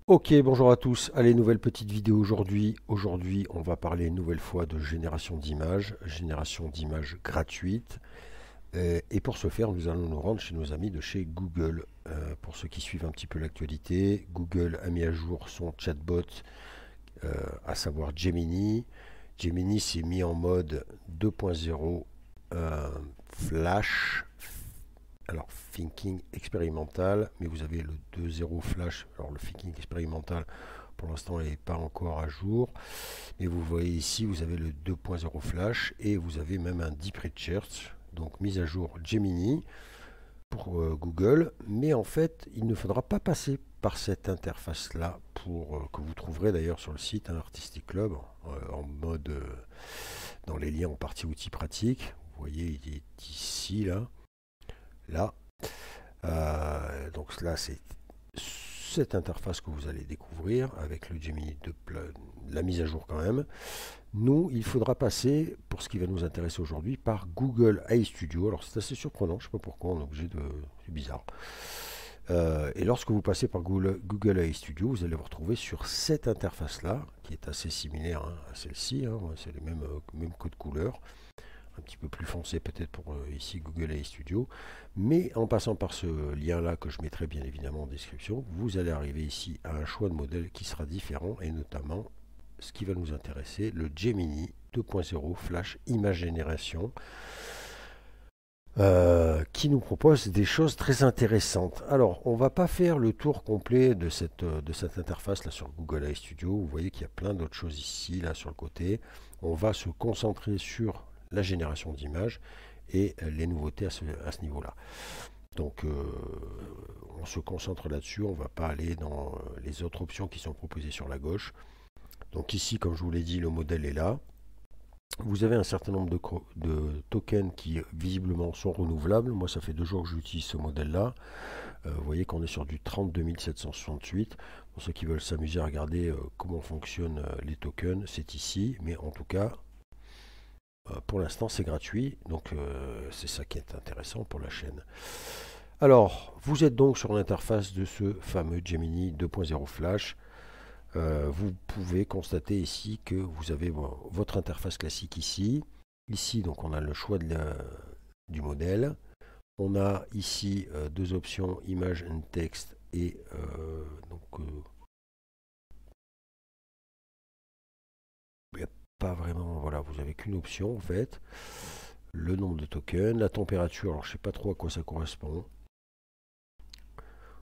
Ok, bonjour à tous. Allez, nouvelle petite vidéo aujourd'hui. Aujourd'hui, on va parler une nouvelle fois de génération d'images gratuite. Et pour ce faire, nous allons nous rendre chez nos amis de chez Google. Pour ceux qui suivent un petit peu l'actualité, Google a mis à jour son chatbot, à savoir Gemini. Gemini s'est mis en mode 2.0 Flash. Alors, thinking expérimental, mais vous avez le 2.0 Flash. Alors, le thinking expérimental, pour l'instant, n'est pas encore à jour. Mais vous voyez ici, vous avez le 2.0 Flash et vous avez même un Deep Research, donc mise à jour Gemini pour Google. Mais en fait, il ne faudra pas passer par cette interface-là que vous trouverez d'ailleurs sur le site Artistic Club en mode dans les liens en partie outils pratiques. Vous voyez, il est ici, là. Donc là, c'est cette interface que vous allez découvrir avec le Gemini de la mise à jour quand même. Nous, il faudra passer, pour ce qui va nous intéresser aujourd'hui, par Google AI Studio. Alors c'est assez surprenant, je ne sais pas pourquoi on est obligé de... C'est bizarre. Et lorsque vous passez par Google AI Studio, vous allez vous retrouver sur cette interface-là, qui est assez similaire à celle-ci, c'est les mêmes codes couleurs, un petit peu plus foncé peut-être pour ici Google AI Studio. Mais en passant par ce lien-là que je mettrai bien évidemment en description, vous allez arriver ici à un choix de modèle qui sera différent et notamment ce qui va nous intéresser, le Gemini 2.0 Flash Image Génération. Qui nous propose des choses très intéressantes. Alors, on va pas faire le tour complet de cette interface là sur Google AI Studio. Vous voyez qu'il y a plein d'autres choses ici, là sur le côté. On va se concentrer sur la génération d'images et les nouveautés à ce niveau-là. Donc, on se concentre là-dessus. On ne va pas aller dans les autres options qui sont proposées sur la gauche. Donc ici, comme je vous l'ai dit, le modèle est là. Vous avez un certain nombre de tokens qui visiblement sont renouvelables. Moi, ça fait 2 jours que j'utilise ce modèle-là. Vous voyez qu'on est sur du 32 768. Pour ceux qui veulent s'amuser à regarder comment fonctionnent les tokens, c'est ici. Mais en tout cas, pour l'instant, c'est gratuit. Donc, c'est ça qui est intéressant pour la chaîne. Alors, vous êtes donc sur l'interface de ce fameux Gemini 2.0 Flash. Vous pouvez constater ici que vous avez votre interface classique ici. Ici, donc, on a le choix du modèle. On a ici 2 options, image and text. Et il n'y a pas vraiment, voilà, vous n'avez qu'une option en fait. Le nombre de tokens, la température, alors je ne sais pas trop à quoi ça correspond.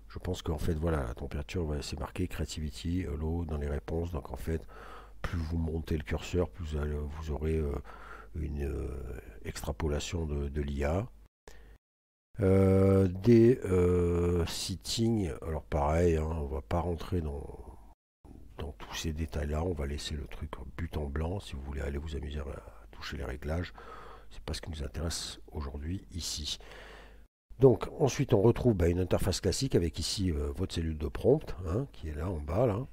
Je pense qu'en fait, voilà, la température, c'est marqué Creativity, Low dans les réponses. Donc en fait, plus vous montez le curseur, plus vous aurez une extrapolation de l'IA. Des settings, alors pareil, on va pas rentrer dans tous ces détails-là. On va laisser le truc but en blanc. Si vous voulez aller vous amuser à toucher les réglages, c'est pas ce qui nous intéresse aujourd'hui ici. Donc ensuite on retrouve une interface classique avec ici votre cellule de prompt qui est là en bas là.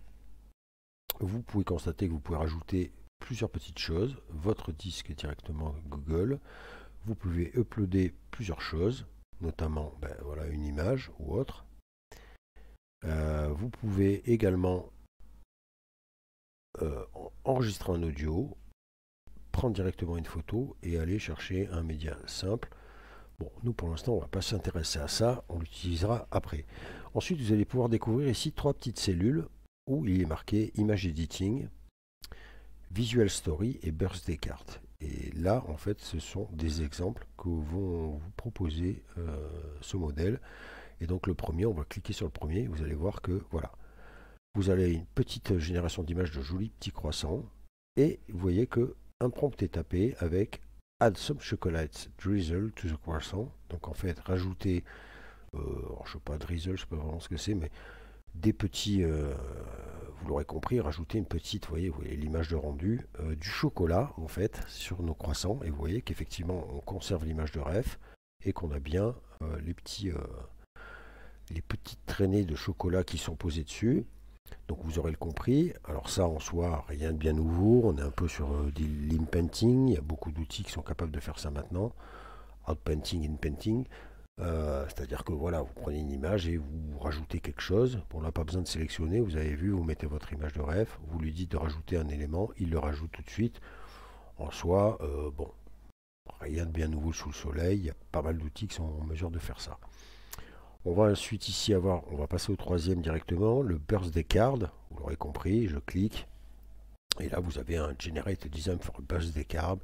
Vous pouvez constater que vous pouvez rajouter plusieurs petites choses. Votre disque est directement Google. Vous pouvez uploader plusieurs choses, notamment voilà, une image ou autre. Vous pouvez également enregistrer un audio, prendre directement une photo et aller chercher un média simple. Bon, nous pour l'instant, on ne va pas s'intéresser à ça, on l'utilisera après. Ensuite, vous allez pouvoir découvrir ici 3 petites cellules où il est marqué Image Editing, Visual Story et Birthday Card. Et là, en fait, ce sont des exemples que vont vous proposer ce modèle. Et donc le premier, on va cliquer sur le premier, vous allez voir que voilà, vous avez une petite génération d'images de jolis petits croissants. Et vous voyez que un prompt est tapé avec Add some chocolate drizzle to the croissant. Donc en fait, rajouter, je sais pas, drizzle, je sais pas vraiment ce que c'est, mais des petits, vous l'aurez compris, rajouter une petite, vous voyez l'image de rendu, du chocolat en fait sur nos croissants. Et vous voyez qu'effectivement, on conserve l'image de ref et qu'on a bien les petites traînées de chocolat qui sont posées dessus. Donc vous aurez le compris. Alors ça en soi, rien de bien nouveau. On est un peu sur du l'impainting. Il y a beaucoup d'outils qui sont capables de faire ça maintenant. Outpainting, inpainting. C'est-à-dire que voilà, vous prenez une image et vous rajoutez quelque chose. Bon, on n'a pas besoin de sélectionner, vous avez vu, vous mettez votre image de ref, vous lui dites de rajouter un élément, il le rajoute tout de suite. En soi, bon, rien de bien nouveau sous le soleil, il y a pas mal d'outils qui sont en mesure de faire ça. On va ensuite ici avoir, on va passer au troisième directement, le Birthday Card, vous l'aurez compris, je clique, et là vous avez un Generate a Design for a Birthday Card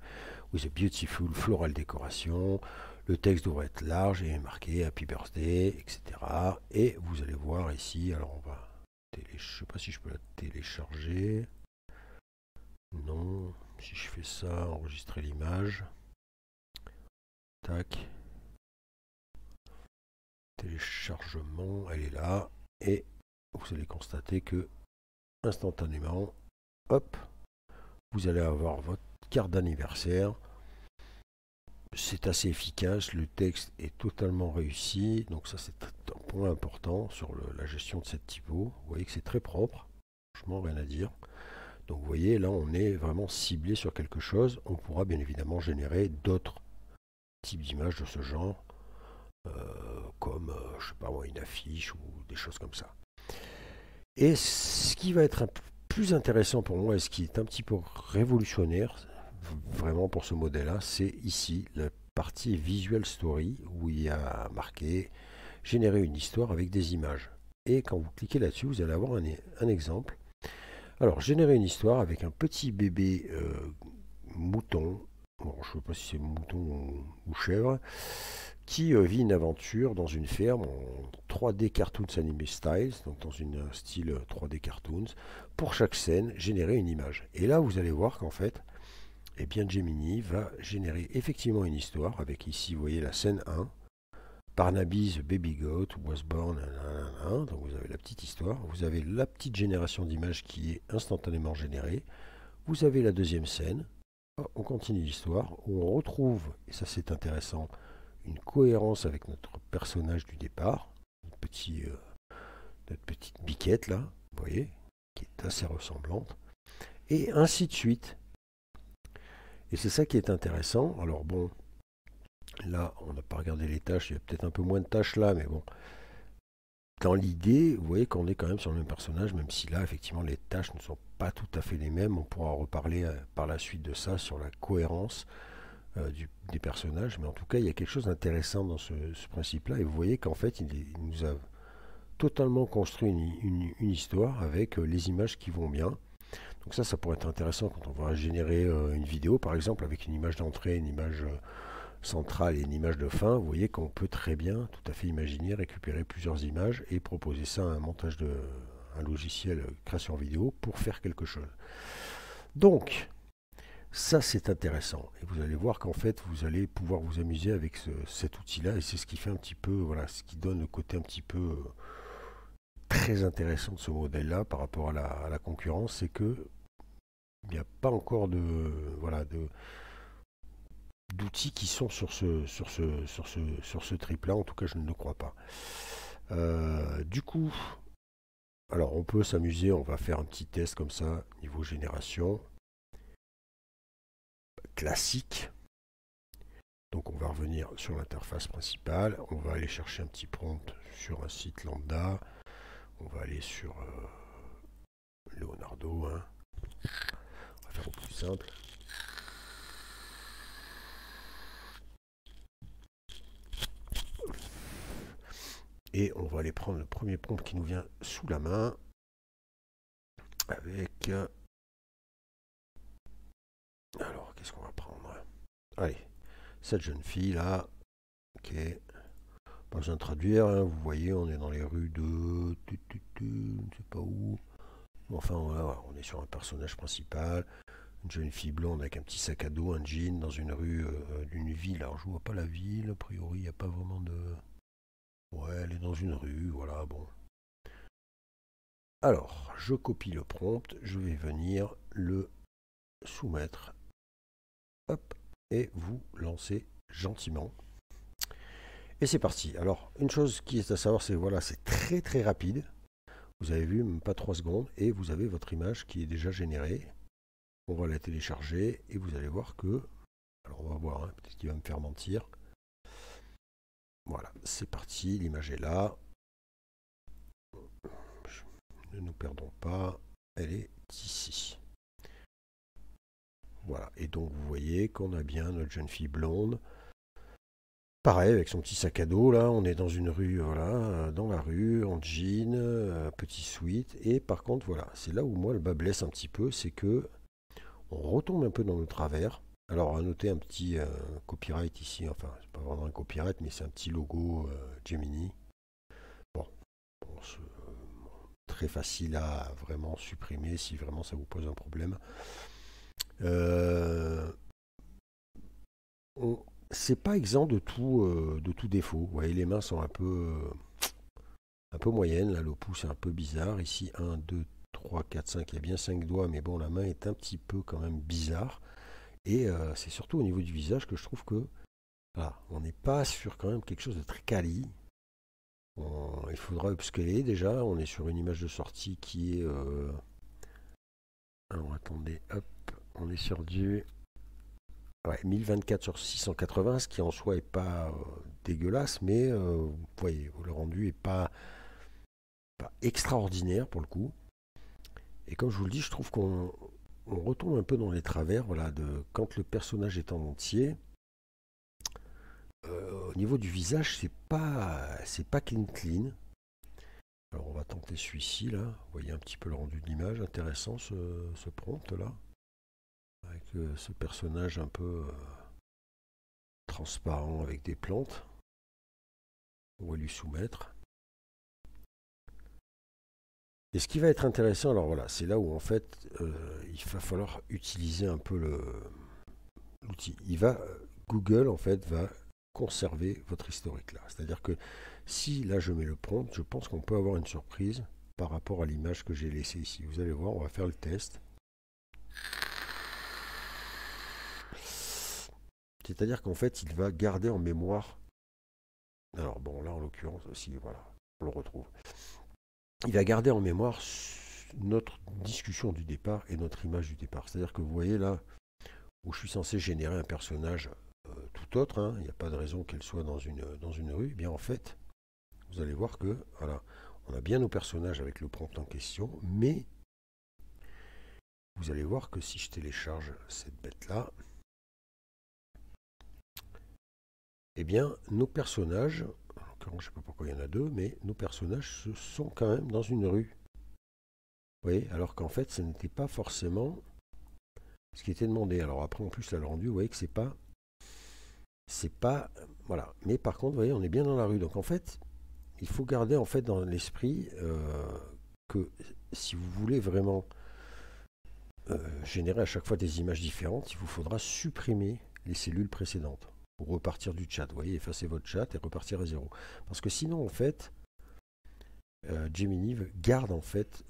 with a beautiful floral decoration. Le texte devrait être large et marqué Happy Birthday, etc. Et vous allez voir ici, alors on va télécharger, je sais pas si je peux la télécharger. Non, si je fais ça, enregistrer l'image. Tac. Téléchargement, elle est là. Et vous allez constater que instantanément, hop, vous allez avoir votre carte d'anniversaire. C'est assez efficace, le texte est totalement réussi, donc ça c'est un point important sur la gestion de cette typo. Vous voyez que c'est très propre, franchement rien à dire. Donc vous voyez, là on est vraiment ciblé sur quelque chose. On pourra bien évidemment générer d'autres types d'images de ce genre, comme, je sais pas moi, une affiche ou des choses comme ça. Et ce qui va être un peu plus intéressant pour moi et ce qui est un petit peu révolutionnaire, vraiment pour ce modèle-là, c'est ici la partie Visual Story où il y a marqué générer une histoire avec des images. Et quand vous cliquez là-dessus, vous allez avoir un exemple. Alors, générer une histoire avec un petit bébé mouton, bon, je ne sais pas si c'est mouton ou chèvre, qui vit une aventure dans une ferme en 3D Cartoons Anime Styles, donc dans un style 3D Cartoons. Pour chaque scène, générer une image. Et là, vous allez voir qu'en fait, eh bien, Gemini va générer effectivement une histoire avec ici, vous voyez la scène 1. Barnaby the Baby Goat was born, donc vous avez la petite histoire, vous avez la petite génération d'images qui est instantanément générée, vous avez la deuxième scène, on continue l'histoire, où on retrouve, et ça c'est intéressant, une cohérence avec notre personnage du départ, notre petite biquette là, vous voyez, qui est assez ressemblante, et ainsi de suite. Et c'est ça qui est intéressant. Alors bon, là, on n'a pas regardé les tâches, il y a peut-être un peu moins de tâches là, mais bon. Dans l'idée, vous voyez qu'on est quand même sur le même personnage, même si là, effectivement, les tâches ne sont pas tout à fait les mêmes. On pourra reparler par la suite de ça, sur la cohérence des personnages. Mais en tout cas, il y a quelque chose d'intéressant dans ce principe-là. Et vous voyez qu'en fait, il nous a totalement construit une histoire avec les images qui vont bien. Donc ça pourrait être intéressant quand on va générer une vidéo, par exemple, avec une image d'entrée, une image centrale et une image de fin. Vous voyez qu'on peut très bien, tout à fait imaginer, récupérer plusieurs images et proposer ça à un logiciel création vidéo pour faire quelque chose. Donc, ça c'est intéressant. Et vous allez voir qu'en fait, vous allez pouvoir vous amuser avec cet outil-là. Et c'est ce qui fait un petit peu, voilà, ce qui donne le côté un petit peu très intéressant de ce modèle-là par rapport à la concurrence, c'est que il n'y a pas encore d'outils qui sont sur ce trip-là. En tout cas, je ne le crois pas. Du coup, alors on peut s'amuser. On va faire un petit test comme ça, niveau génération classique. Donc on va revenir sur l'interface principale. On va aller chercher un petit prompt sur un site lambda. On va aller sur Leonardo. Hein. On va faire au plus simple. Et on va aller prendre le premier prompt qui nous vient sous la main. Avec... alors, qu'est-ce qu'on va prendre? Allez, cette jeune fille là. Ok. Pas besoin de traduire, hein, vous voyez, on est dans les rues de... je ne sais pas où. Enfin, voilà, on est sur un personnage principal. Une jeune fille blonde avec un petit sac à dos, un jean, dans une rue d'une ville. Alors, je vois pas la ville, a priori, il n'y a pas vraiment de... Ouais, elle est dans une rue, voilà, bon. Alors, je copie le prompt, je vais venir le soumettre. Hop, et vous lancez gentiment. Et c'est parti. Alors, une chose qui est à savoir, c'est voilà, c'est très très rapide. Vous avez vu, même pas 3 secondes, et vous avez votre image qui est déjà générée. On va la télécharger, et vous allez voir que... Alors, on va voir, hein, peut-être qu'il va me faire mentir. Voilà, c'est parti, l'image est là. Ne nous perdons pas, elle est ici. Voilà, et donc vous voyez qu'on a bien notre jeune fille blonde. Pareil, avec son petit sac à dos, là, on est dans une rue, voilà, dans la rue, en jean, petit sweat. Et par contre, voilà, c'est là où moi le bas blesse un petit peu, c'est que on retombe un peu dans le travers. Alors, à noter un petit copyright ici, enfin, c'est pas vraiment un copyright, mais c'est un petit logo Gemini. Bon, très facile à vraiment supprimer si vraiment ça vous pose un problème. C'est pas exempt de tout défaut. Vous voyez, les mains sont un peu moyennes. Là, le pouce est un peu bizarre. Ici, 1, 2, 3, 4, 5. Il y a bien 5 doigts, mais bon, la main est un petit peu quand même bizarre. Et c'est surtout au niveau du visage que je trouve que voilà, on n'est pas sur quand même quelque chose de très quali. Il faudra upscaler déjà. On est sur une image de sortie qui est... alors attendez, hop, on est sur du... Ouais, 1024 sur 680, ce qui en soi est pas dégueulasse, mais vous voyez, le rendu est pas extraordinaire pour le coup. Et comme je vous le dis, je trouve qu'on retombe un peu dans les travers, voilà, de quand le personnage est en entier. Au niveau du visage, c'est pas clean clean. Alors on va tenter celui-ci là. Vous voyez un petit peu le rendu de l'image, intéressant ce prompt là, avec ce personnage un peu transparent avec des plantes. On va lui soumettre. Et ce qui va être intéressant, alors voilà, c'est là où en fait il va falloir utiliser un peu l'outil. Google en fait va conserver votre historique là. C'est-à-dire que si là je mets le prompt, je pense qu'on peut avoir une surprise par rapport à l'image que j'ai laissée ici. Vous allez voir, on va faire le test. C'est-à-dire qu'en fait, il va garder en mémoire. Alors bon, là en l'occurrence aussi, voilà, on le retrouve. Il va garder en mémoire notre discussion du départ et notre image du départ. C'est-à-dire que vous voyez là où je suis censé générer un personnage tout autre, hein, il n'y a pas de raison qu'elle soit dans une rue, eh bien en fait, vous allez voir que voilà, on a bien nos personnages avec le prompt en question, mais vous allez voir que si je télécharge cette bête-là, eh bien nos personnages, en l'occurrence je ne sais pas pourquoi il y en a deux, mais nos personnages sont quand même dans une rue. Vous voyez, alors qu'en fait ce n'était pas forcément ce qui était demandé. Alors après en plus là le rendu, vous voyez que c'est pas voilà. Mais par contre, vous voyez, on est bien dans la rue. Donc en fait, il faut garder en fait dans l'esprit que si vous voulez vraiment générer à chaque fois des images différentes, il vous faudra supprimer les cellules précédentes pour repartir du chat. Vous voyez, effacer votre chat et repartir à zéro. Parce que sinon, en fait, Gemini garde en fait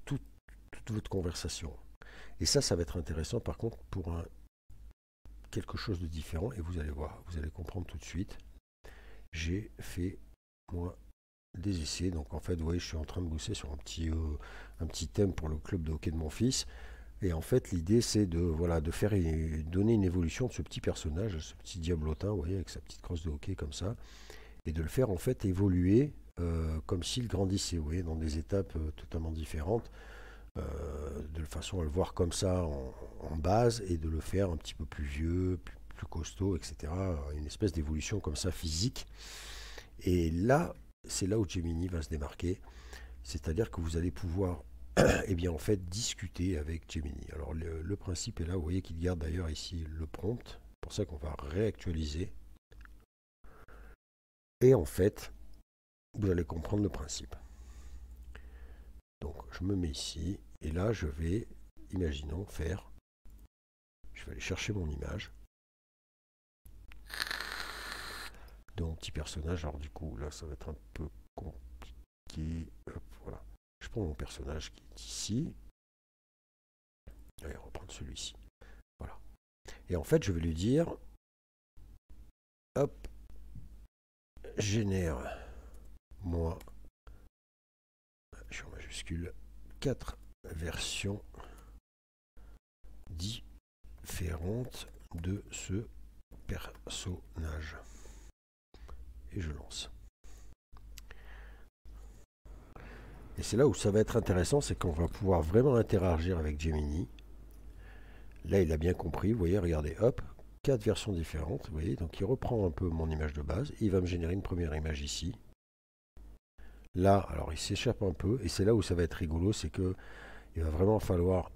toute votre conversation. Et ça va être intéressant par contre pour quelque chose de différent. Et vous allez voir, vous allez comprendre tout de suite. J'ai fait moi des essais. Donc en fait, vous voyez, je suis en train de bosser sur un petit thème pour le club de hockey de mon fils. Et en fait, l'idée, c'est de, voilà, de faire donner une évolution de ce petit personnage, ce petit diablotin, vous voyez, avec sa petite crosse de hockey comme ça, et de le faire en fait évoluer comme s'il grandissait, vous voyez, dans des étapes totalement différentes, de façon à le voir comme ça en base et de le faire un petit peu plus vieux, plus costaud, etc. Une espèce d'évolution comme ça physique. Et là, c'est là où Gemini va se démarquer, c'est-à-dire que vous allez pouvoir eh bien en fait discuter avec Gemini. Alors le principe est là, vous voyez qu'il garde d'ailleurs ici le prompt, c'est pour ça qu'on va réactualiser. Et en fait, vous allez comprendre le principe. Donc je me mets ici, et là je vais, imaginons, je vais aller chercher mon image de mon petit personnage. Alors du coup, là ça va être un peu compliqué. Hop, voilà. Je prends mon personnage qui est ici. Allez, reprendre celui-ci. Voilà. Et en fait, je vais lui dire, hop, génère moi, je suis en majuscule, 4 versions différentes de ce personnage. et je lance. Et c'est là où ça va être intéressant, c'est qu'on va pouvoir vraiment interagir avec Gemini. Là, il a bien compris, vous voyez, regardez, hop, 4 versions différentes, vous voyez, donc il reprend un peu mon image de base, il va me générer une première image ici. Là, alors il s'échappe un peu, et c'est là où ça va être rigolo, c'est que il va vraiment falloir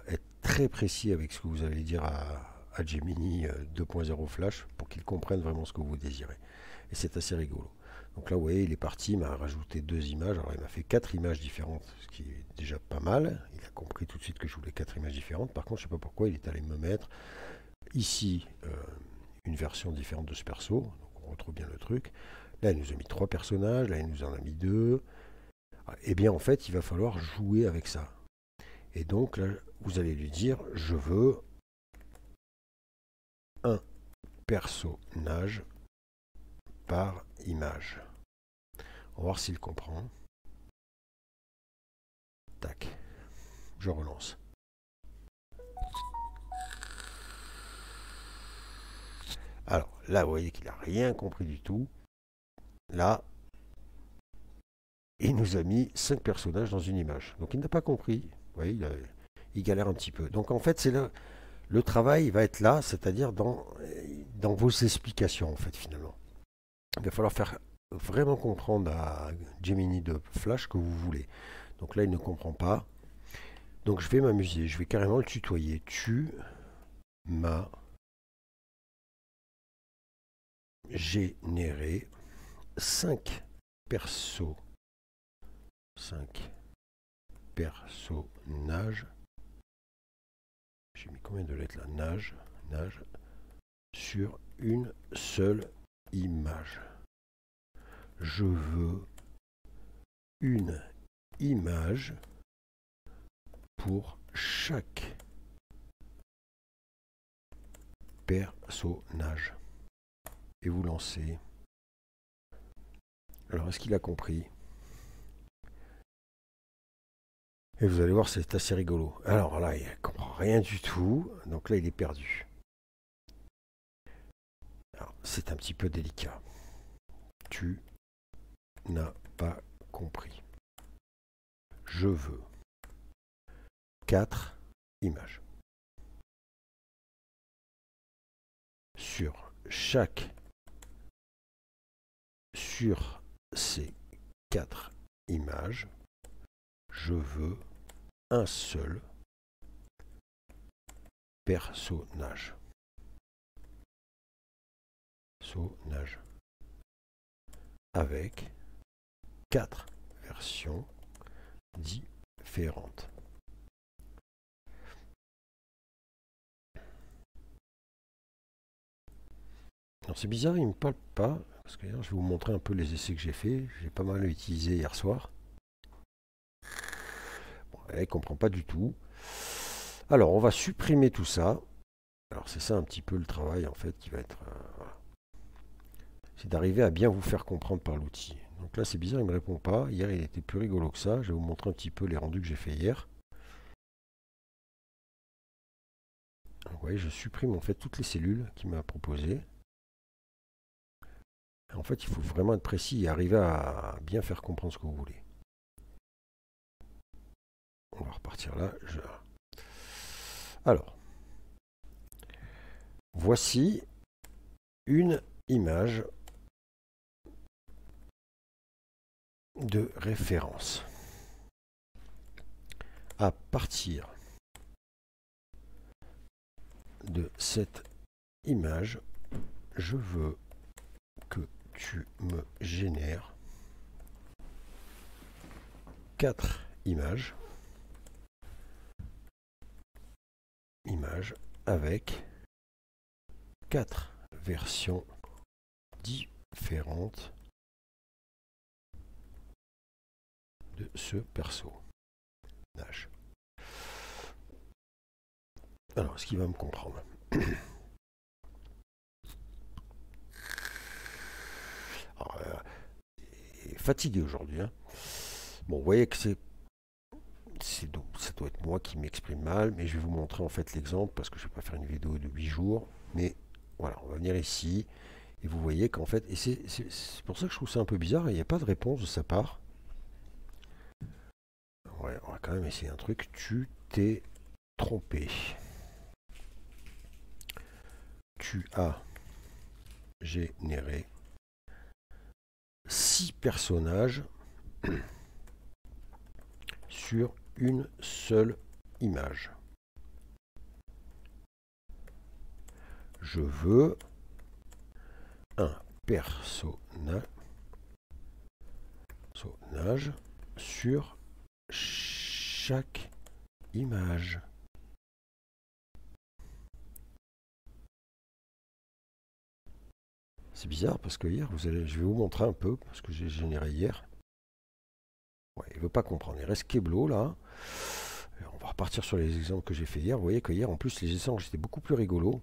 être très précis avec ce que vous allez dire à Gemini 2.0 Flash pour qu'il comprenne vraiment ce que vous désirez. Et c'est assez rigolo. Donc là, vous voyez, il est parti, il m'a rajouté 2 images. Alors, il m'a fait 4 images différentes, ce qui est déjà pas mal. Il a compris tout de suite que je voulais 4 images différentes. Par contre, je ne sais pas pourquoi, il est allé me mettre ici une version différente de ce perso. Donc, on retrouve bien le truc. Là, il nous a mis 3 personnages. Là, il nous en a mis 2. Eh bien, en fait, il va falloir jouer avec ça. Et donc, là, vous allez lui dire, je veux un personnage par image. On va voir s'il comprend. Tac. Je relance. Alors, là, vous voyez qu'il n'a rien compris du tout. Là, il nous a mis 5 personnages dans une image. Donc, il n'a pas compris. Vous voyez, il galère un petit peu. Donc, en fait, c'est là, le travail va être là, c'est-à-dire dans vos explications, en fait, finalement. Il va falloir faire vraiment comprendre à Gemini de Flash que vous voulez. Donc là, il ne comprend pas. Donc je vais m'amuser, je vais carrément le tutoyer. Tu m'as généré 5 persos, 5 personnages. J'ai mis combien de lettres là? Nage, sur une seule image. Je veux une image pour chaque personnage. Et vous lancez. Alors, est-ce qu'il a compris? Et vous allez voir, c'est assez rigolo. Alors là, il ne comprend rien du tout. Donc là, il est perdu. C'est un petit peu délicat. Tu n'as pas compris. Je veux 4 images. Sur ces 4 images, je veux un seul personnage. Avec 4 versions différentes. Alors c'est bizarre, il ne me parle pas, parce que je vais vous montrer un peu les essais que j'ai fait. J'ai pas mal utilisé hier soir. Bon, il ne comprend pas du tout. Alors on va supprimer tout ça. Alors c'est ça un petit peu le travail en fait qui va être... c'est d'arriver à bien vous faire comprendre par l'outil. Donc là c'est bizarre, il ne me répond pas. Hier il était plus rigolo que ça. Je vais vous montrer un petit peu les rendus que j'ai fait hier. Donc, vous voyez, je supprime en fait toutes les cellules qu'il m'a proposées. En fait, il faut vraiment être précis et arriver à bien faire comprendre ce que vous voulez. On va repartir là. Alors, voici une image de référence. À partir de cette image, je veux que tu me génères 4 images avec 4 versions différentes de ce personnage. Alors, est-ce qu'il va me comprendre? Alors, il est fatigué aujourd'hui. Hein. Bon, vous voyez que ça doit être moi qui m'exprime mal, mais je vais vous montrer en fait l'exemple parce que je ne vais pas faire une vidéo de 8 jours. Mais voilà, on va venir ici Et vous voyez qu'en fait, et c'est pour ça que je trouve ça un peu bizarre, il n'y a pas de réponse de sa part. Ouais, on va quand même essayer un truc. Tu t'es trompé. Tu as généré 6 personnages sur une seule image. Je veux un personnage sur chaque image. C'est bizarre parce que hier, je vais vous montrer un peu ce que j'ai généré hier. Ouais, il ne veut pas comprendre. Il reste Keblo là. Alors, on va repartir sur les exemples que j'ai fait hier. Vous voyez que hier, en plus, les échanges étaient beaucoup plus rigolos.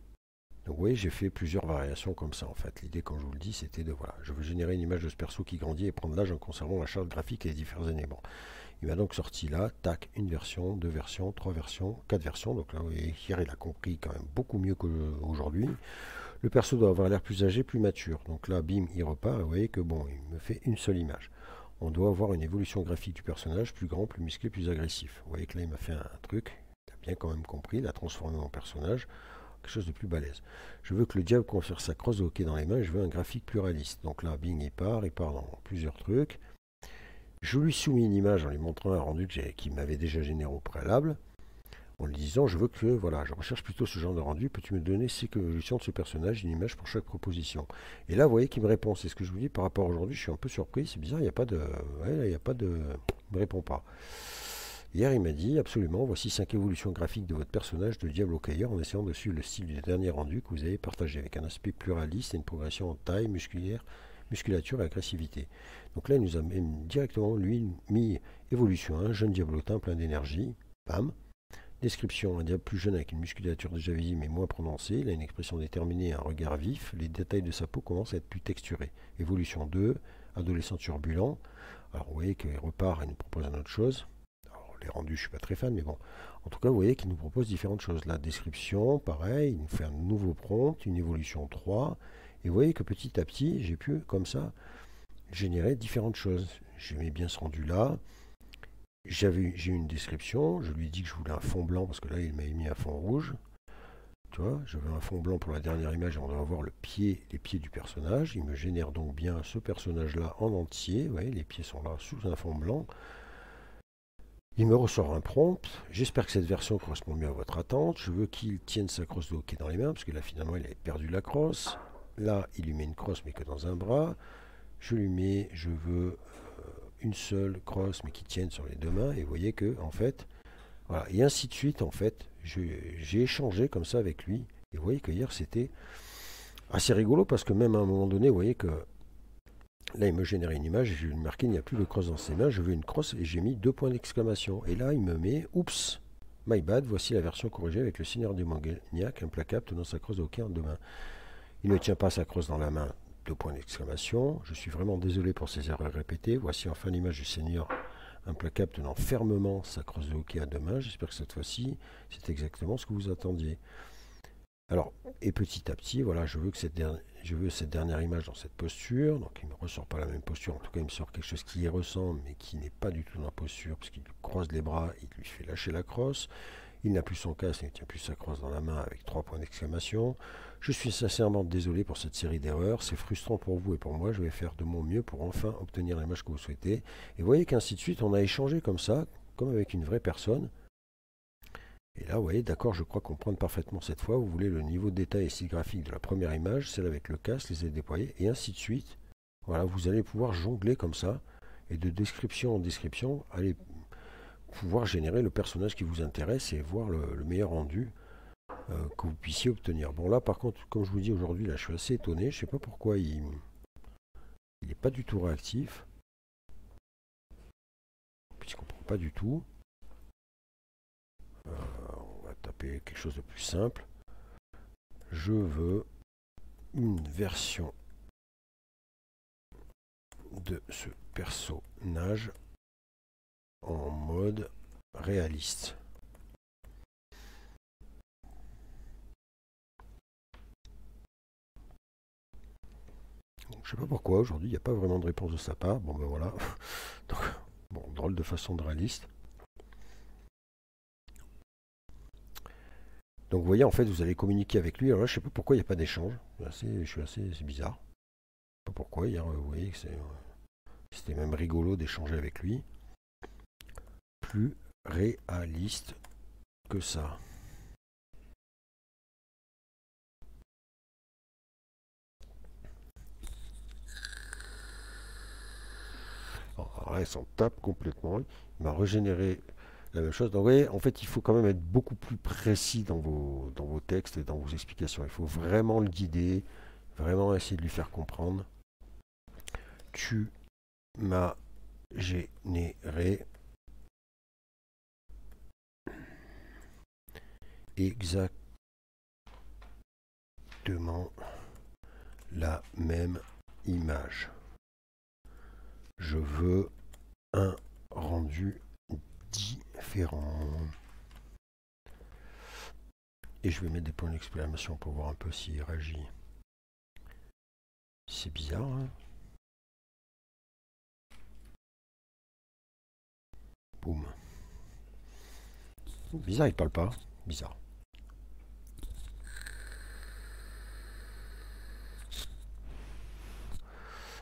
Donc vous voyez, j'ai fait plusieurs variations comme ça en fait. L'idée, comme je vous le dis, c'était de voilà, je veux générer une image de ce perso qui grandit et prendre l'âge en conservant la charte graphique et les différents éléments. Il m'a donc sorti là, tac, une version, 2 versions, 3 versions, 4 versions. Donc là, vous voyez, hier, il a compris quand même beaucoup mieux qu'aujourd'hui. Le perso doit avoir l'air plus âgé, plus mature. Donc là, bim, il repart. Et vous voyez que bon, il me fait une seule image. On doit avoir une évolution graphique du personnage, plus grand, plus musclé, plus agressif. Vous voyez que là, il m'a fait un truc. Il a bien quand même compris, il a transformé mon personnage quelque chose de plus balèze. Je veux que le diable confère sa crosse de hockey dans les mains et je veux un graphique plus réaliste. Donc là, bing, il part dans plusieurs trucs. Je lui soumets une image en lui montrant un rendu qu'il m'avait déjà généré au préalable, en lui disant, je veux que, voilà, je recherche plutôt ce genre de rendu, peux-tu me donner ces évolutions de ce personnage, une image pour chaque proposition. Et là, vous voyez qu'il me répond, c'est ce que je vous dis par rapport à aujourd'hui, je suis un peu surpris, c'est bizarre, il n'y a pas de... Ouais, il n'y a pas de... Il ne me répond pas. Hier, il m'a dit, absolument, voici 5 évolutions graphiques de votre personnage de Diablo Cailleur en essayant de suivre le style du dernier rendu que vous avez partagé, avec un aspect pluraliste et une progression en taille, musculature et agressivité. Donc là, il nous a même directement, lui, mis évolution 1, jeune diablotin plein d'énergie, bam. Description, un diable plus jeune avec une musculature déjà visible mais moins prononcée, il a une expression déterminée et un regard vif, les détails de sa peau commencent à être plus texturés. Évolution 2, adolescent turbulent. Alors vous voyez qu'il repart et nous propose une autre chose. Les rendus, je suis pas très fan, mais bon. En tout cas, vous voyez qu'il nous propose différentes choses. La description, pareil, il nous fait un nouveau prompt, une évolution 3. Et vous voyez que petit à petit, j'ai pu, comme ça, générer différentes choses. J'aimais bien ce rendu-là. J'ai eu une description. Je lui ai dit que je voulais un fond blanc, parce que là, il m'avait mis un fond rouge. Tu vois, je veux un fond blanc pour la dernière image et on doit avoir les pieds du personnage. Il me génère donc bien ce personnage-là en entier. Vous voyez, les pieds sont là sous un fond blanc. Il me ressort un prompt. J'espère que cette version correspond mieux à votre attente. Je veux qu'il tienne sa crosse de hockey dans les mains, parce que là, finalement, il avait perdu la crosse. Là, il lui met une crosse, mais que dans un bras. Je veux une seule crosse, mais qui tienne sur les deux mains. Et vous voyez que, en fait, voilà. Et ainsi de suite, en fait, j'ai échangé comme ça avec lui. Et vous voyez que hier, c'était assez rigolo, parce que même à un moment donné, vous voyez que là, il me générait une image, je lui ai marqué, il n'y a plus de crosse dans ses mains, je veux une crosse, et j'ai mis 2 points d'exclamation. Et là, il me met, oups, my bad, voici la version corrigée avec le seigneur démoniaque, implacable, tenant sa crosse de hockey en deux mains. Il ne tient pas sa crosse dans la main, 2 points d'exclamation. Je suis vraiment désolé pour ces erreurs répétées. Voici enfin l'image du seigneur implacable tenant fermement sa crosse de hockey à deux mains. J'espère que cette fois-ci, c'est exactement ce que vous attendiez. Alors, et petit à petit, voilà, je veux cette dernière image dans cette posture. Donc, il ne me ressort pas la même posture. En tout cas, il me sort quelque chose qui y ressemble, mais qui n'est pas du tout dans la posture, parce qu'il croise les bras, il lui fait lâcher la crosse. Il n'a plus son casque, il ne tient plus sa crosse dans la main avec 3 points d'exclamation. Je suis sincèrement désolé pour cette série d'erreurs. C'est frustrant pour vous et pour moi. Je vais faire de mon mieux pour enfin obtenir l'image que vous souhaitez. Et vous voyez qu'ainsi de suite, on a échangé comme ça, comme avec une vraie personne. Et là, vous voyez, d'accord, je crois comprendre parfaitement cette fois. Vous voulez le niveau de détail et style graphique de la première image, celle avec le casque, les ailes déployées, et ainsi de suite. Voilà, vous allez pouvoir jongler comme ça, et de description en description, allez pouvoir générer le personnage qui vous intéresse et voir le meilleur rendu que vous puissiez obtenir. Bon là, par contre, comme je vous dis aujourd'hui, là, je suis assez étonné. Je ne sais pas pourquoi il n'est pas du tout réactif. Puis je ne comprends pas du tout. On va taper quelque chose de plus simple. Je veux une version de ce personnage en mode réaliste. Je sais pas pourquoi aujourd'hui il n'y a pas vraiment de réponse de sa part. Bon ben voilà. Donc, bon, drôle de façon de réaliste. Donc vous voyez, en fait, vous allez communiquer avec lui. Alors là, je sais pas pourquoi il n'y a pas d'échange. C'est bizarre. Je sais pas pourquoi. Hier, vous voyez que c'était même rigolo d'échanger avec lui. Plus réaliste que ça. Alors là, il s'en tape complètement. Il m'a régénéré la même chose. Donc, vous voyez, en fait, il faut quand même être beaucoup plus précis dans vos textes et dans vos explications. Il faut vraiment le guider, vraiment essayer de lui faire comprendre. Tu m'as généré exactement la même image. Je veux un rendu différent. Et je vais mettre des points d'exclamation pour voir un peu s'il réagit. C'est bizarre, hein? Boum. Bizarre, il parle pas. Bizarre.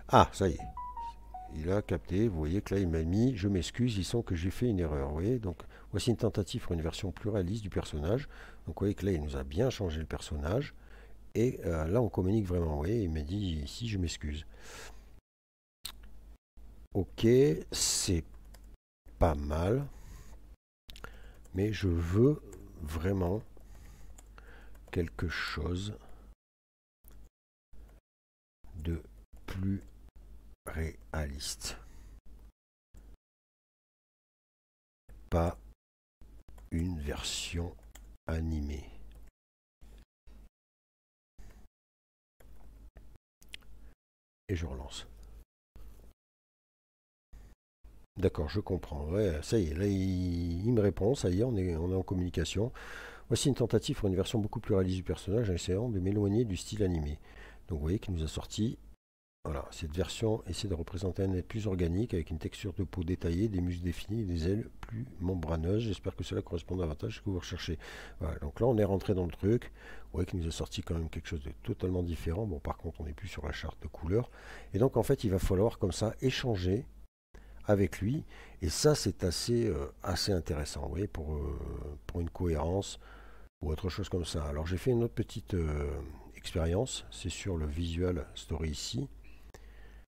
Ah, ça y est. Il a capté. Vous voyez que là, il m'a mis je m'excuse, il semble que j'ai fait une erreur. Vous voyez, donc voici une tentative pour une version plus réaliste du personnage. Donc vous voyez que là, il nous a bien changé le personnage. Et là, on communique vraiment. Vous voyez, il m'a dit ici, je m'excuse. Ok, c'est pas mal. Mais je veux vraiment quelque chose de plus réaliste. Pas une version animée. Et je relance. D'accord, je comprends. Ouais, ça y est, là il me répond, ça y est, on est en communication. Voici une tentative pour une version beaucoup plus réaliste du personnage en essayant de m'éloigner du style animé. Donc vous voyez qu'il nous a sorti, voilà, cette version essaie de représenter un être plus organique avec une texture de peau détaillée, des muscles définis et des ailes plus membraneuses. J'espère que cela correspond davantage à ce que vous recherchez. Voilà, donc là on est rentré dans le truc. Vous voyez qu'il nous a sorti quand même quelque chose de totalement différent. Bon, par contre on n'est plus sur la charte de couleurs. Et donc en fait il va falloir comme ça échanger avec lui. Et ça, c'est assez intéressant, vous voyez, pour une cohérence ou autre chose comme ça. Alors, j'ai fait une autre petite expérience. C'est sur le Visual Story ici.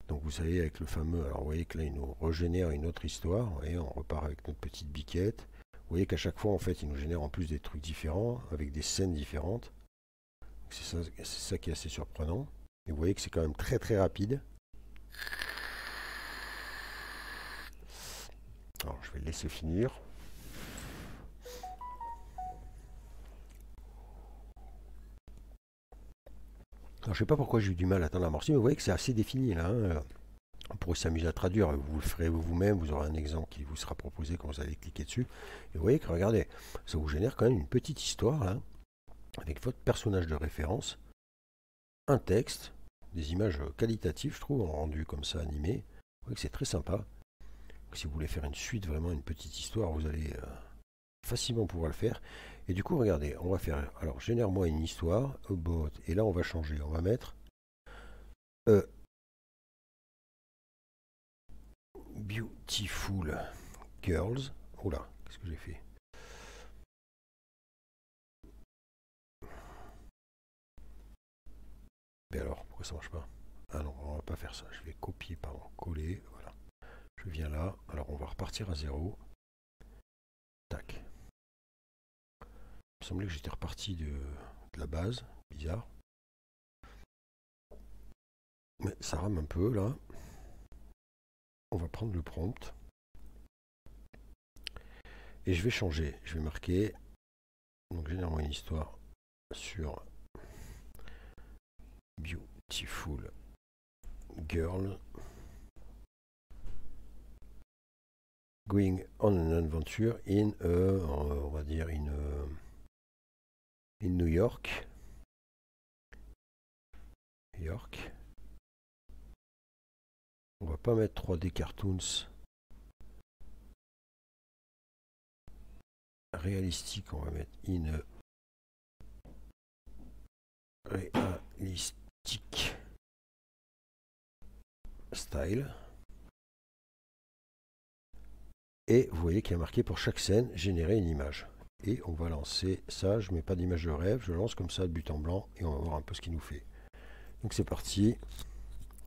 Donc, vous savez, avec le fameux... Alors, vous voyez que là, il nous régénère une autre histoire. Vous voyez, on repart avec notre petite biquette. Vous voyez qu'à chaque fois, en fait, il nous génère en plus des trucs différents, avec des scènes différentes. C'est ça qui est assez surprenant. Et vous voyez que c'est quand même très, très rapide. Alors, je vais le laisser finir. Alors, je sais pas pourquoi j'ai eu du mal à atteindre l'amorti, mais vous voyez que c'est assez défini là, hein. On pourrait s'amuser à traduire, vous le ferez vous-même, vous aurez un exemple qui vous sera proposé quand vous allez cliquer dessus. Et vous voyez que, regardez, ça vous génère quand même une petite histoire là, avec votre personnage de référence, un texte, des images qualitatives, je trouve, en rendu comme ça animé. Vous voyez que c'est très sympa. Donc, si vous voulez faire une suite, vraiment une petite histoire, vous allez facilement pouvoir le faire. Et du coup, regardez, on va faire, alors génère-moi une histoire, about, et là on va changer, on va mettre beautiful girls. Oula, qu'est-ce que j'ai fait? Mais alors, pourquoi ça marche pas? Ah non, on va pas faire ça. Je vais copier, pardon, coller, voilà. Je viens là, alors on va repartir à zéro. Tac. Il me semblait que j'étais reparti de la base, bizarre. Mais ça rame un peu là. On va prendre le prompt. Et je vais changer. Je vais marquer. Donc généralement une histoire sur Beautiful Girl going on an adventure in, on va dire, in New York. pas mettre 3D Cartoons réalistique, on va mettre in réalistique style. Et vous voyez qu'il y a marqué pour chaque scène générer une image. Et on va lancer ça, je mets pas d'image de rêve, je lance comme ça de but en blanc et on va voir un peu ce qu'il nous fait. Donc c'est parti,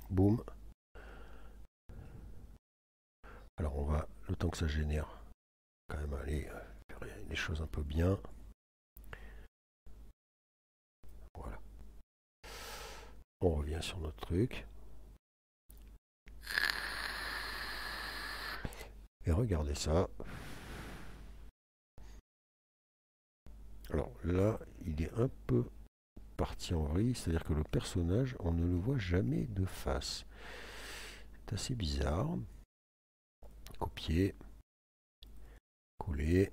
boum. Alors on va, le temps que ça génère, quand même aller faire les choses un peu bien. Voilà. On revient sur notre truc. Et regardez ça. Alors là, il est un peu parti en vrille, c'est-à-dire que le personnage, on ne le voit jamais de face. C'est assez bizarre. Copier. Coller.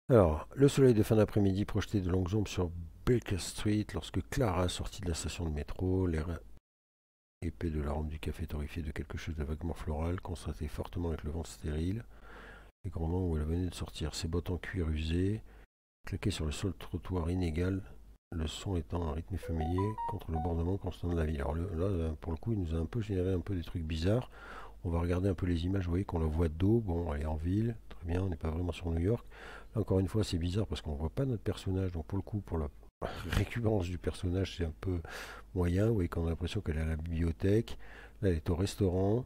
Alors, le soleil de fin d'après-midi projetait de longues ombres sur Baker Street lorsque Clara sortit de la station de métro. L'air épais de l'arôme du café torréfié de quelque chose de vaguement floral, contrastait fortement avec le vent stérile. Les grands moments où elle venait de sortir, ses bottes en cuir usé, claquaient sur le sol trottoir inégal, le son étant un rythme familier contre le bordement constant de la ville. Alors là, pour le coup, il nous a un peu généré un peu des trucs bizarres. On va regarder un peu les images, vous voyez qu'on la voit d'eau, bon, elle est en ville, très bien, on n'est pas vraiment sur New York. Là, encore une fois, c'est bizarre parce qu'on ne voit pas notre personnage, donc pour le coup, pour la récupérance du personnage, c'est un peu moyen. Vous voyez qu'on a l'impression qu'elle est à la bibliothèque. Là, elle est au restaurant,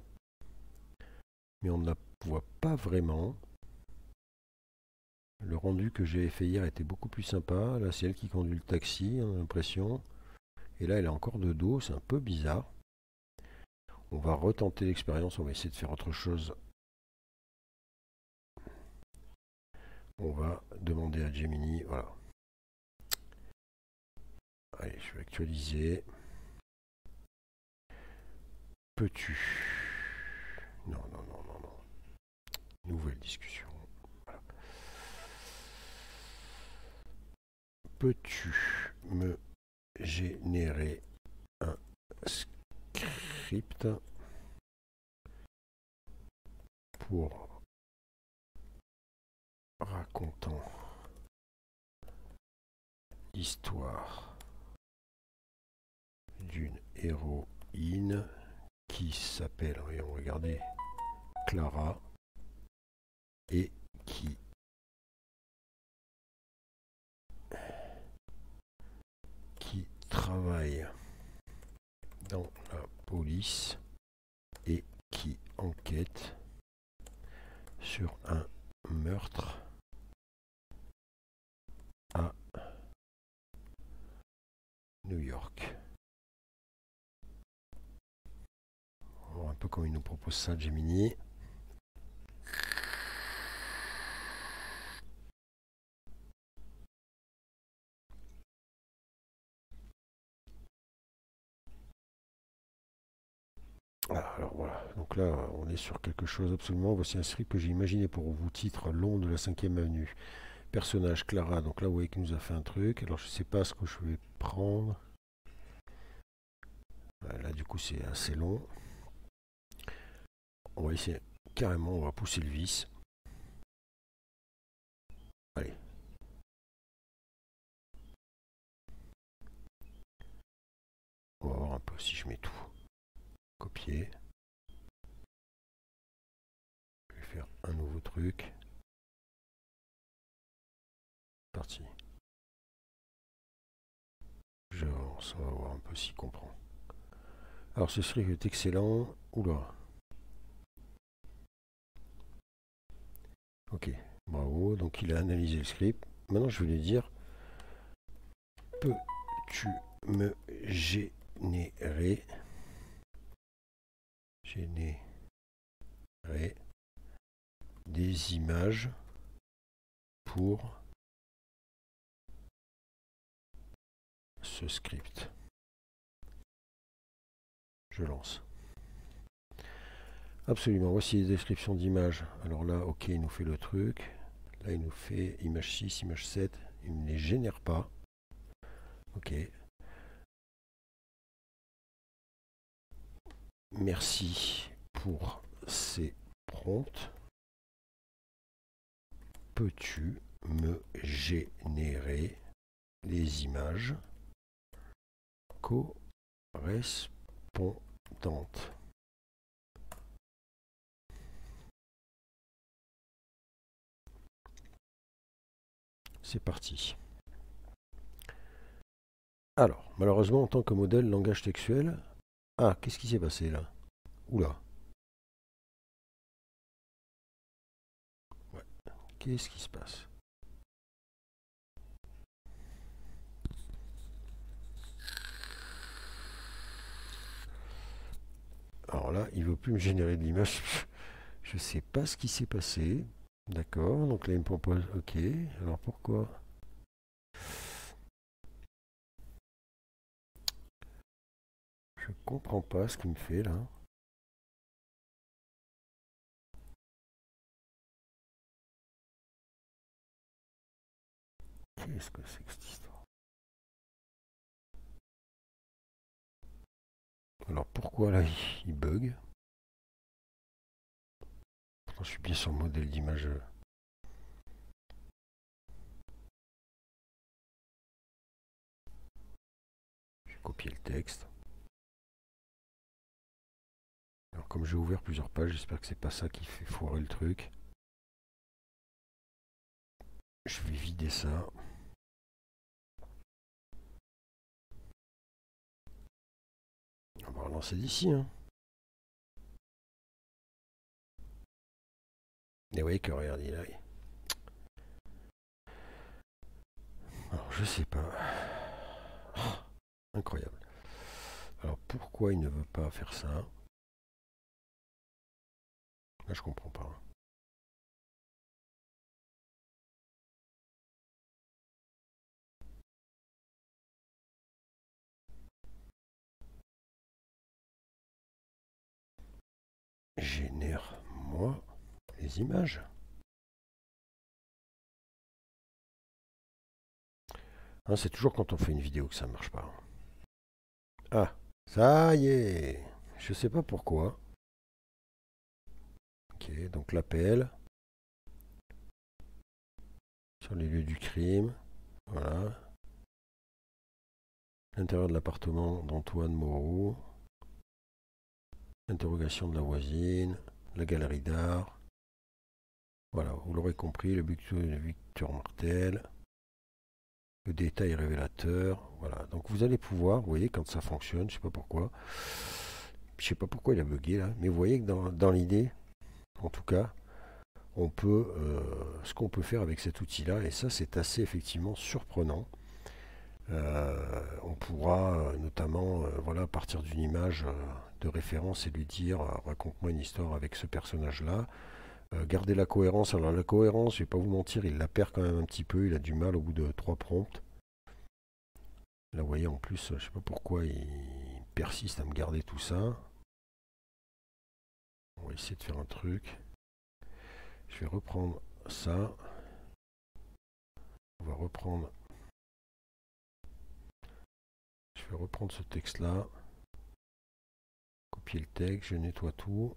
mais on ne la voit pas vraiment. Le rendu que j'ai fait hier était beaucoup plus sympa. Là, c'est elle qui conduit le taxi, on a l'impression. Et là, elle est encore de dos, c'est un peu bizarre. On va retenter l'expérience, on va essayer de faire autre chose. On va demander à Gemini, voilà. Allez, je vais actualiser. Peux-tu... Non, non, non, non, non. Nouvelle discussion. Voilà. Peux-tu me générer un script pour racontant l'histoire d'une héroïne qui s'appelle, regardez, Clara, et qui travaille dans la police et qui enquête sur un meurtre à New York. On va voir un peu comment il nous propose ça, Gemini. Alors voilà, donc là on est sur quelque chose absolument. Voici un script que j'ai imaginé pour vous, titre long de la 5e avenue. Personnage Clara, donc là vous voyez qu'il nous a fait un truc. Alors je sais pas ce que je vais prendre. Là du coup c'est assez long. On va essayer carrément, on va pousser le vis. Allez. On va voir un peu si je mets tout. Copier. Je vais faire un nouveau truc. Parti. J'avance, on va voir un peu s'il comprend. Alors ce script est excellent. Oula. Ok, bravo. Donc il a analysé le script. Maintenant je vais lui dire, peux-tu me générer des images pour ce script. Je lance. Absolument, voici les descriptions d'images. Alors là, ok, il nous fait le truc. Là, il nous fait image 6, image 7. Il ne les génère pas. Ok. merci pour ces prompts. Peux-tu me générer les images correspondantes? C'est parti. Alors, malheureusement, en tant que modèle langage textuel... Ah, qu'est-ce qui s'est passé là? Oula. Ouais. Qu'est-ce qui se passe? Alors là, il ne veut plus me générer de l'image. Je ne sais pas ce qui s'est passé. D'accord, donc là, il me propose... Ok, alors pourquoi? Je comprends pas ce qu'il me fait là. Qu'est-ce que c'est que cette histoire? Alors pourquoi là il bug? Pourtant, je suis bien sur le modèle d'image. Je vais copier le texte. Alors comme j'ai ouvert plusieurs pages, j'espère que c'est pas ça qui fait foirer le truc. Je vais vider ça. On va relancer d'ici. Hein. Et vous voyez que regarde, il a... Alors je sais pas. Oh, incroyable. Alors pourquoi il ne veut pas faire ça? Là je comprends pas. Génère-moi les images. Hein, c'est toujours quand on fait une vidéo que ça ne marche pas. Ah, ça y est. Je sais pas pourquoi. Ok, donc l'appel. Sur les lieux du crime. Voilà. L'intérieur de l'appartement d'Antoine Moreau. Interrogation de la voisine. La galerie d'art. Voilà, vous l'aurez compris, le but de Victor Martel. Le détail révélateur. Voilà, donc vous allez pouvoir, vous voyez, quand ça fonctionne, je sais pas pourquoi. Je sais pas pourquoi il a bugué là, mais vous voyez que dans l'idée, en tout cas, on peut, ce qu'on peut faire avec cet outil-là, et ça c'est assez effectivement surprenant. On pourra notamment voilà, partir d'une image de référence et lui dire raconte-moi une histoire avec ce personnage-là. Garder la cohérence. Alors la cohérence, je vais pas vous mentir, il la perd quand même un petit peu, il a du mal au bout de 3 prompts. Là vous voyez en plus, je sais pas pourquoi il persiste à me garder tout ça. On va essayer de faire un truc. Je vais reprendre ça. On va reprendre. Je vais reprendre ce texte-là. Copier le texte, je nettoie tout.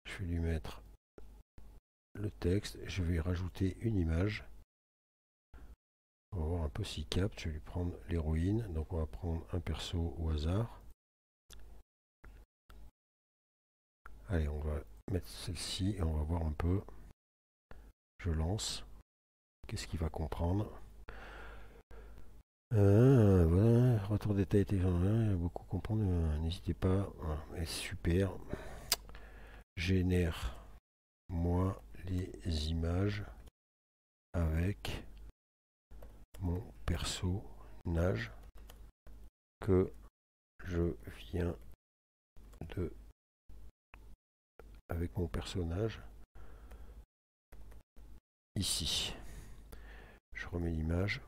Je vais lui mettre le texte. Je vais rajouter une image. On va voir un peu s'il capte. Je vais lui prendre l'héroïne. Donc on va prendre un perso au hasard. Allez, on va mettre celle-ci et on va voir un peu. Je lance. Qu'est-ce qu'il va comprendre? Voilà, retour détail, beaucoup comprendre, n'hésitez pas. Voilà, super. Génère-moi les images avec mon personnage que je viens de... Avec mon personnage ici. Je remets l'image.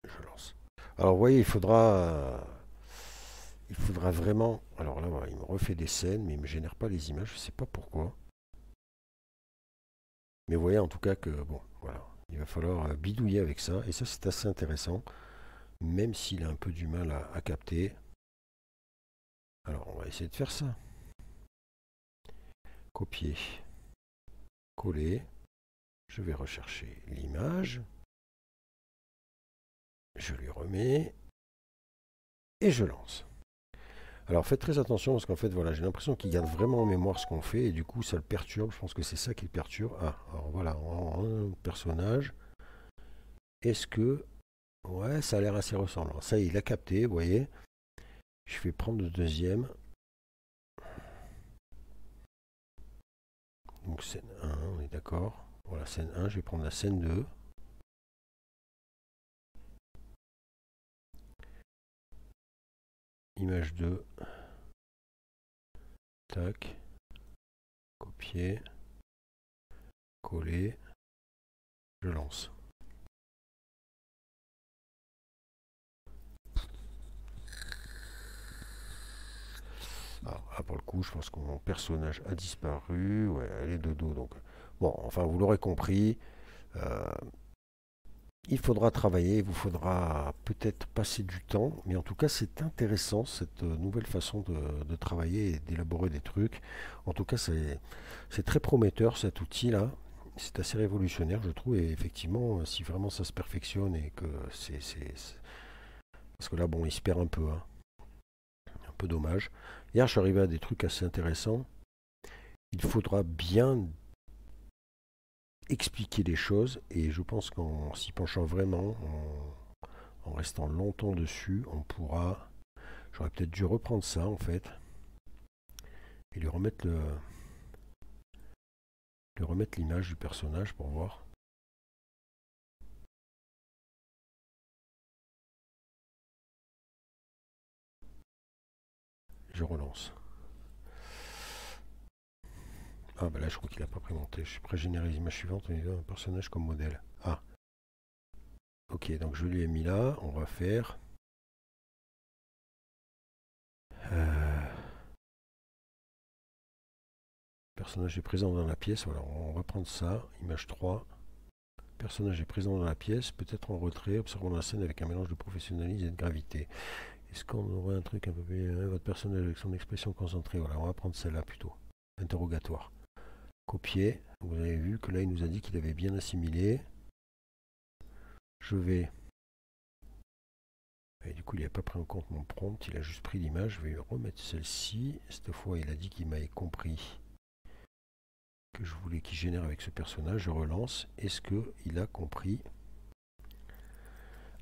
Je lance. Alors vous voyez, il faudra vraiment... Alors là, voilà, il me refait des scènes, mais il ne me génère pas les images, je ne sais pas pourquoi. Mais vous voyez en tout cas que, bon, voilà. falloir bidouiller avec ça. Et ça, c'est assez intéressant, même s'il a un peu du mal à capter. Alors, on va essayer de faire ça. Copier, coller. Je vais rechercher l'image. Je lui remets. Et je lance. Alors faites très attention parce qu'en fait, voilà, j'ai l'impression qu'il garde vraiment en mémoire ce qu'on fait et du coup, ça le perturbe. Je pense que c'est ça qui le perturbe. Ah, alors voilà, un personnage. Est-ce que... Ouais, ça a l'air assez ressemblant. Ça, il a capté, vous voyez. Je vais prendre le deuxième. Donc scène 1, on est d'accord. Voilà, scène 1, je vais prendre la scène 2. Image 2. Tac. Copier. Coller. Je lance. Alors là, pour le coup, je pense que mon personnage a disparu. Ouais, elle est de dos. Donc, bon, enfin, vous l'aurez compris. Il faudra travailler, il vous faudra peut-être passer du temps, mais en tout cas, c'est intéressant cette nouvelle façon de travailler et d'élaborer des trucs. En tout cas, c'est très prometteur cet outil-là. C'est assez révolutionnaire, je trouve. Et effectivement, si vraiment ça se perfectionne et que parce que là, bon, il se perd un peu, hein. Un peu dommage. Hier, je suis arrivé à des trucs assez intéressants. Il faudra bien expliquer les choses et je pense qu'en s'y penchant vraiment, en restant longtemps dessus, on pourra... J'aurais peut-être dû reprendre ça en fait et lui remettre l'image du personnage pour voir. Je relance. Ah bah là je crois qu'il n'a pas prémonté. Je suis pré-généré l'image suivante, on a un personnage comme modèle. Ah. Ok, donc je lui ai mis là, on va faire... Personnage est présent dans la pièce, voilà, on va prendre ça, image 3. Personnage est présent dans la pièce, peut-être en retrait, observons la scène avec un mélange de professionnalisme et de gravité. Est-ce qu'on aurait un truc un peu plus... votre personnage avec son expression concentrée, voilà, on va prendre celle-là plutôt. Interrogatoire. Copier, vous avez vu que là il nous a dit qu'il avait bien assimilé. Je vais... Et du coup il n'a pas pris en compte mon prompt, il a juste pris l'image, je vais remettre celle-ci. Cette fois il a dit qu'il m'avait compris que je voulais qu'il génère avec ce personnage, je relance. Est-ce qu'il a compris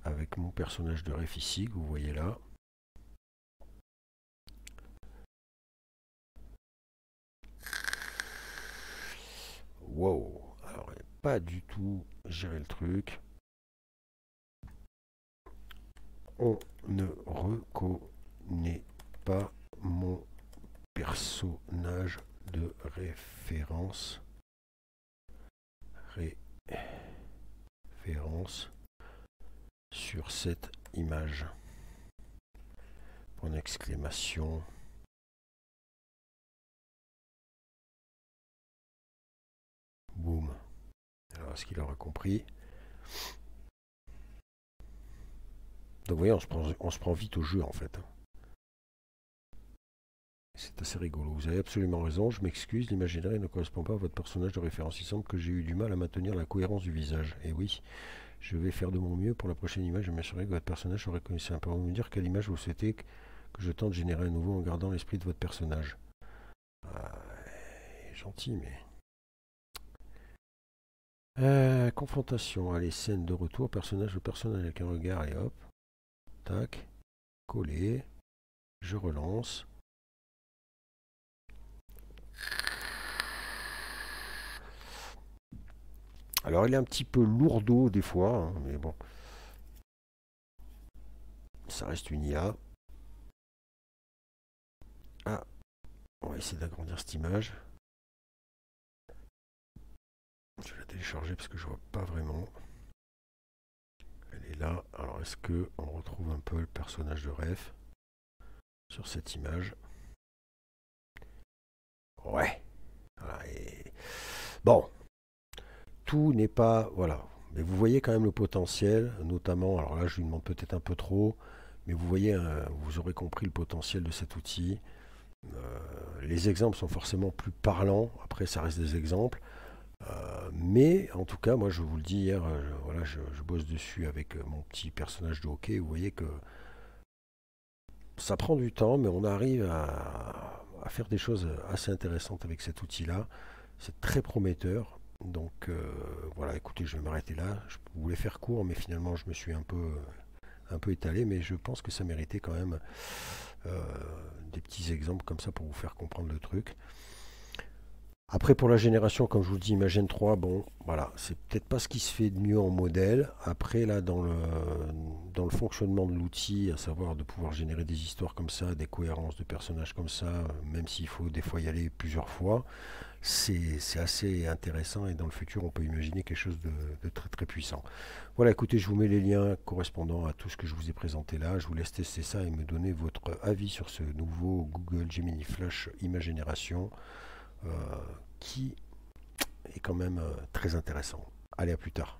avec mon personnage de ref ici, que vous voyez là? Wow, alors il n'a pas du tout géré le truc. On ne reconnaît pas mon personnage de référence. Référence sur cette image. Point d'exclamation. Boum. Alors, est-ce qu'il aura compris? Donc, vous voyez, on se prend vite au jeu, en fait. C'est assez rigolo. Vous avez absolument raison. Je m'excuse, l'image générée ne correspond pas à votre personnage de référence. Il semble que j'ai eu du mal à maintenir la cohérence du visage. Et oui, je vais faire de mon mieux pour la prochaine image. Je m'assurer que votre personnage soit reconnaissable. Pouvez-vous me dire quelle image vous souhaitez que je tente de générer à nouveau en gardant l'esprit de votre personnage? Gentil, mais... confrontation. Allez, scène de retour. Personnage de personnage avec un regard. Et hop. Tac. Coller. Je relance. Alors, il est un petit peu lourdeau des fois, hein, mais bon. Ça reste une IA. Ah, on va essayer d'agrandir cette image. Je vais la télécharger parce que je vois pas vraiment. Elle est là. Alors, est-ce que on retrouve un peu le personnage de ref sur cette image? Ouais. Voilà, et... Bon. Tout n'est pas... Voilà. Mais vous voyez quand même le potentiel, notamment, alors là je lui demande peut-être un peu trop, mais vous voyez, vous aurez compris le potentiel de cet outil. Les exemples sont forcément plus parlants, après ça reste des exemples. Mais en tout cas, moi je vous le dis hier, voilà, je bosse dessus avec mon petit personnage de hockey. Vous voyez que ça prend du temps, mais on arrive à faire des choses assez intéressantes avec cet outil-là. C'est très prometteur. Donc voilà, écoutez, je vais m'arrêter là. Je voulais faire court, mais finalement je me suis un peu étalé, mais je pense que ça méritait quand même euh, des petits exemples comme ça pour vous faire comprendre le truc. Après, pour la génération, comme je vous le dis, Imagen 3, bon, voilà, c'est peut-être pas ce qui se fait de mieux en modèle. Après, là, dans le fonctionnement de l'outil, à savoir de pouvoir générer des histoires comme ça, des cohérences de personnages comme ça, même s'il faut des fois y aller plusieurs fois, c'est assez intéressant et dans le futur, on peut imaginer quelque chose de très très puissant. Voilà, écoutez, je vous mets les liens correspondant à tout ce que je vous ai présenté là. Je vous laisse tester ça et me donner votre avis sur ce nouveau Google Gemini Flash Image Génération euh, qui est quand même très intéressant. Allez, à plus tard.